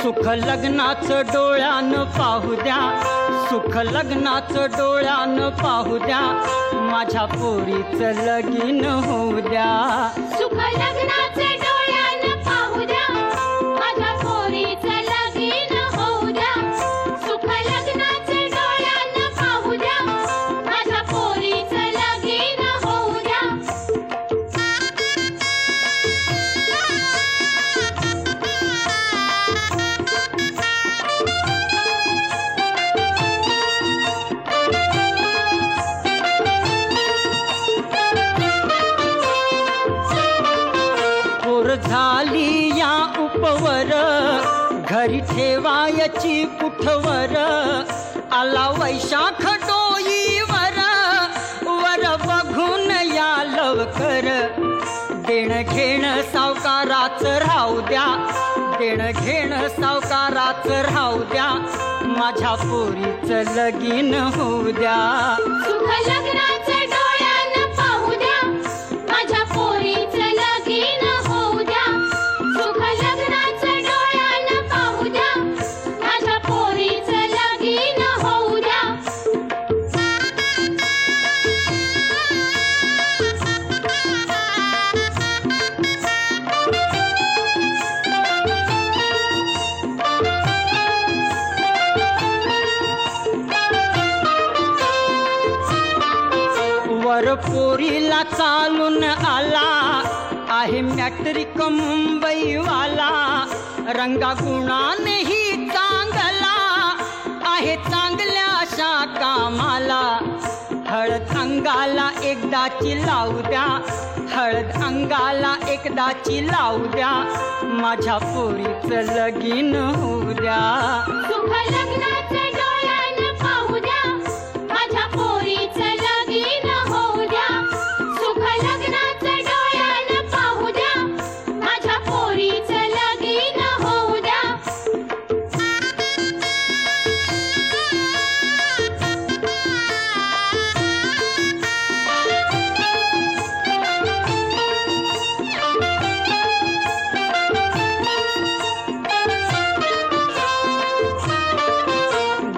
सुख लग्नाचं डोळ्यानं पाहू द्या, सुख लग्नाचं डोळ्यानं पाहू द्या, माझ्या पोरीचं लगीन होऊ द्या. सुख लग्नाचं डोळ्यानं पाहू द्या, माझ्या पोरीचं लगीन होऊ द्या. सुख लग्नाचं डोळ्यानं पाहू द्या, माझ्या पोरीचं लगीन होऊ द्या. झाली या उपवर, घरी ठेवायची कुठवर, आला वैशाख डोईवर, वर बघून या लवकर. देणं घेणं सावकाराचं राहू द्या, देणं घेणं सावकाराचं राहू द्या, माझ्या पोरीचं लगीन होऊ द्या. सुख लग्नाचं डोळ्यानं पाहू द्या, माझ्या पोरीचं लगीन होऊ द्या. सुख लग्नाचं डोळ्यानं पाहू द्या, माझ्या पोरीचं लगीन होऊ द्या. वर पोरीला चालून आला आहे मॅट्रिक मुंबईवाला, रंगागुणानेही चांगला आहे, चांगल्या अशा कामाला. हळद अंगाला एकदाची लावू द्या, हळद अंगाला एकदाची लावू द्या, माझ्या पोरीचं लगीन होऊ द्या. सुख लग्नाचं डोळ्यानं पाहू द्या, माझ्या पोरीचं लगीन होऊ द्या. सुख लग्नाचं डोळ्यानं पाहू द्या, माझ्या पोरीचं लगीन होऊ द्या.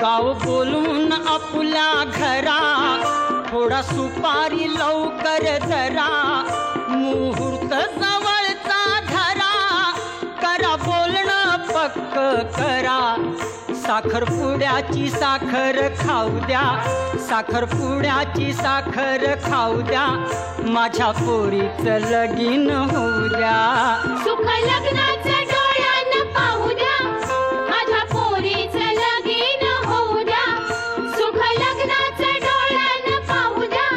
गाव बोलून आपुल्या घरा, थोडा सुपारी लवकर जरा, मुहूर्त जवळचा धरा, करा बोलणं पक्क करा. साखरपुड्याची साखर खाऊ द्या, साखरपुड्याची साखर खाऊ द्या, माझ्या पोरीचं लगीन होऊ द्या. सुख लग्नाचं डोळ्यानं पाहू द्या, माझ्या पोरीचं लगीन होऊ द्या. सुख लग्नाचं डोळ्यानं पाहू द्या,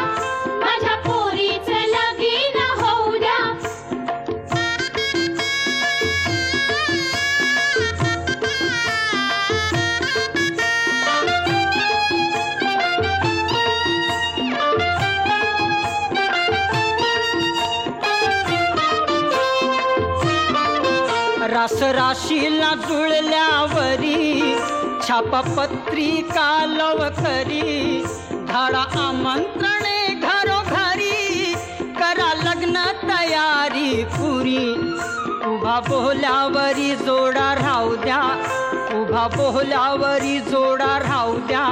माझ्या पोरीचं लगीन होऊ द्या. रास राशीला जुळल्यावरी, छापा पत्रिका लवकरी, धाडा आमंत्रणे घरोघरी, करा लग्न तयारी पुरी. उभा बोहल्यावरी जोडा राहू द्या, उभा बोहल्यावरी जोडा राहू द्या,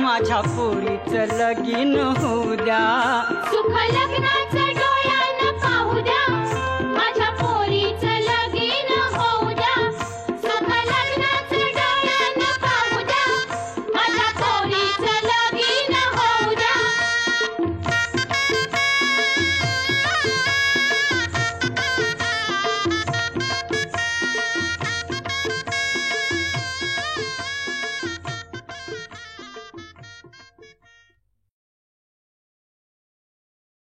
माझ्या पोरीचं लगीन होऊ द्या. सुख लग्नाचं